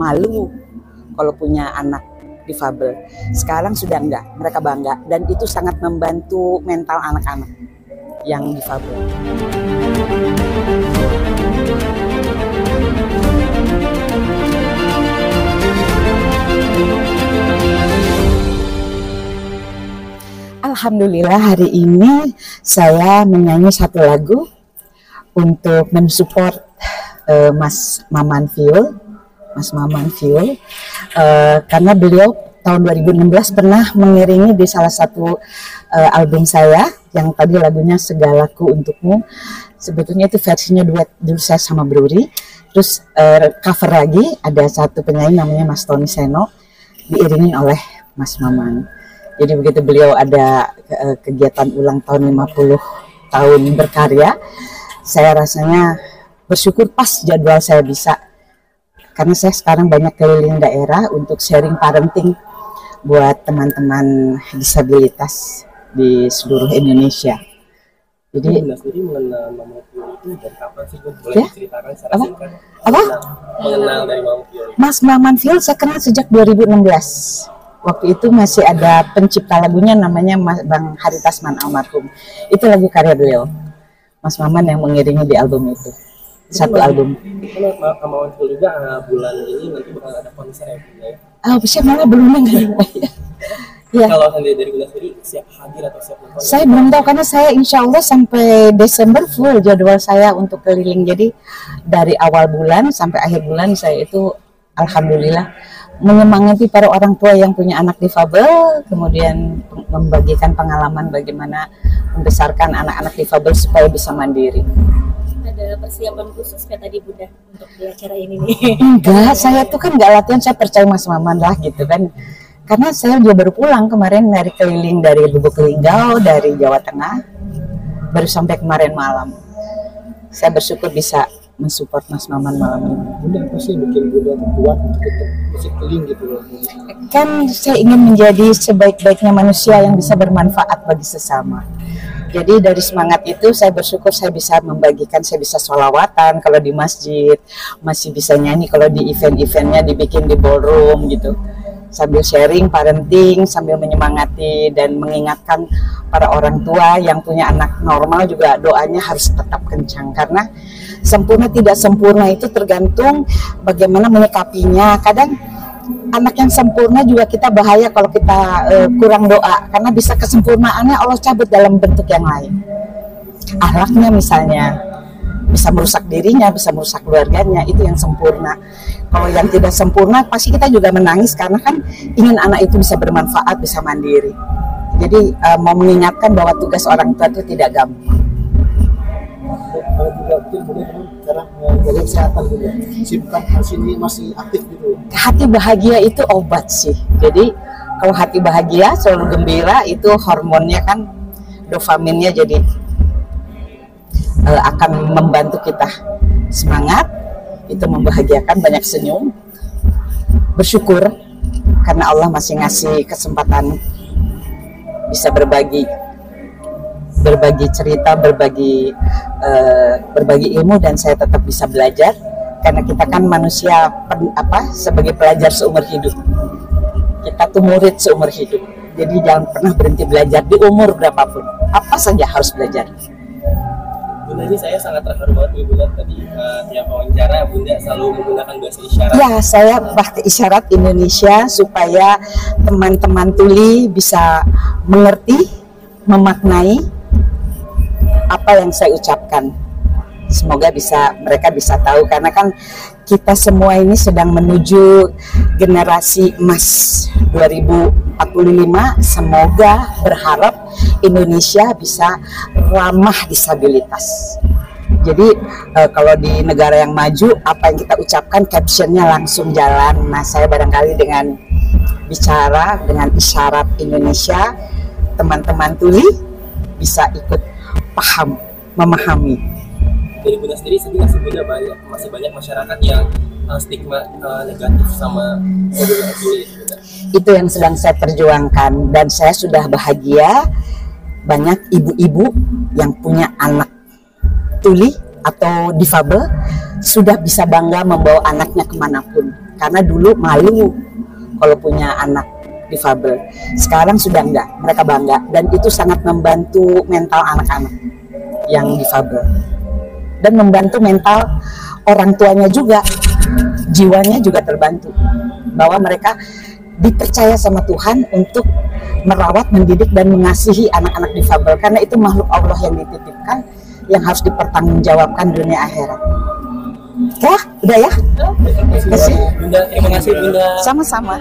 malu kalau punya anak difabel. Sekarang sudah enggak, mereka bangga, dan itu sangat membantu mental anak-anak yang difabel. Alhamdulillah hari ini saya menyanyi satu lagu untuk mensupport Mas Maman Fiul, karena beliau tahun 2016 pernah mengiringi di salah satu album saya yang tadi lagunya Segalaku Untukmu. Sebetulnya itu versinya duet dulu saya sama Bruri, terus cover lagi ada satu penyanyi namanya Mas Tony Seno diiringin oleh Mas Maman. Jadi begitu beliau ada kegiatan ulang tahun 50 tahun berkarya, saya rasanya bersyukur pas jadwal saya bisa. Karena saya sekarang banyak keliling daerah untuk sharing parenting buat teman-teman disabilitas di seluruh Indonesia. Jadi mengenal Mama Fiul itu dari kapan sih? Boleh ya? diceritakan secara singkat? Apa? Mengenal dari Mama Fiul. Mas Maman Fiul saya kenal sejak 2016. Waktu itu masih ada pencipta lagunya namanya Bang Hari Tasman almarhum. Itu lagu karya beliau. Mas Maman yang mengiringi di album itu. Satu album. Mama Fiul juga bulan ini nanti bakal ada konser ya? Oh, saya malah belum dengar. Ya. Kalau dari bulan sendiri siap hadir atau siap nonton? Saya belum tahu karena saya insya Allah sampai Desember full jadwal saya untuk keliling. Jadi dari awal bulan sampai akhir bulan saya itu alhamdulillah menyemangati para orang tua yang punya anak difabel, kemudian membagikan pengalaman bagaimana membesarkan anak-anak difabel supaya bisa mandiri. Ada persiapan khusus kayak tadi Bunda untuk di acara ini nih? Enggak, saya tuh kan enggak latihan, saya percaya Mas Maman lah gitu kan. Karena saya juga baru pulang kemarin dari keliling dari Lubuk Linggau, dari Jawa Tengah, baru sampai kemarin malam. Saya bersyukur bisa mensupport Mas Maman malam ini. Bunda apa sih bikin Bunda kuat untuk musik keliling gitu loh? Kan saya ingin menjadi sebaik-baiknya manusia yang bisa bermanfaat bagi sesama. Jadi dari semangat itu saya bersyukur saya bisa membagikan, saya bisa sholawatan kalau di masjid, masih bisa nyanyi kalau di event-eventnya dibikin di ballroom gitu. Sambil sharing parenting, sambil menyemangati dan mengingatkan para orang tua yang punya anak normal juga doanya harus tetap kencang. Karena sempurna tidak sempurna itu tergantung bagaimana menyikapinya. Kadang anak yang sempurna juga kita bahaya kalau kita kurang doa, karena bisa kesempurnaannya Allah cabut dalam bentuk yang lain. Akhlaknya misalnya bisa merusak dirinya, bisa merusak keluarganya, itu yang sempurna. Kalau yang tidak sempurna pasti kita juga menangis karena kan ingin anak itu bisa bermanfaat, bisa mandiri. Jadi mau mengingatkan bahwa tugas orang tua itu tidak gampang. Kalau juga Bunda cara menjaga kesehatan Bunda, bukan sini masih aktif gitu. Hati bahagia itu obat sih. Jadi kalau hati bahagia selalu gembira, itu hormonnya kan dopaminnya jadi akan membantu kita semangat, itu membahagiakan, banyak senyum, bersyukur karena Allah masih ngasih kesempatan bisa berbagi cerita, berbagi ilmu, dan saya tetap bisa belajar karena kita kan manusia sebagai pelajar seumur hidup. Kita tuh murid seumur hidup. Jadi jangan pernah berhenti belajar di umur berapapun. Apa saja harus belajar. Bunda, ini saya sangat terharu banget Bunda, tadi tiap wawancara Bunda selalu menggunakan bahasa isyarat. Ya, saya bahasa isyarat Indonesia supaya teman-teman tuli bisa mengerti, memaknai apa yang saya ucapkan. Semoga mereka bisa tahu, karena kan kita semua ini sedang menuju generasi emas 2045. Semoga berharap Indonesia bisa ramah disabilitas. Jadi kalau di negara yang maju, apa yang kita ucapkan captionnya langsung jalan. Nah, saya barangkali dengan bicara dengan isyarat Indonesia, teman-teman tuli bisa ikut paham, memahami. Dari Bunda sendiri sedih nggak sih Bunda, masih banyak masyarakat yang stigma negatif sama saudara tuli Bunda? Itu yang sedang saya perjuangkan, dan saya sudah bahagia banyak ibu-ibu yang punya anak tuli atau difabel sudah bisa bangga membawa anaknya kemanapun, karena dulu malu kalau punya anak difabel. Sekarang sudah enggak, mereka bangga, dan itu sangat membantu mental anak-anak yang difabel dan membantu mental orang tuanya juga, jiwanya juga terbantu bahwa mereka dipercaya sama Tuhan untuk merawat, mendidik, dan mengasihi anak-anak difabel, karena itu makhluk Allah yang dititipkan, yang harus dipertanggungjawabkan dunia akhirat. Ya, udah ya? Terima kasih Bunda. Sama-sama.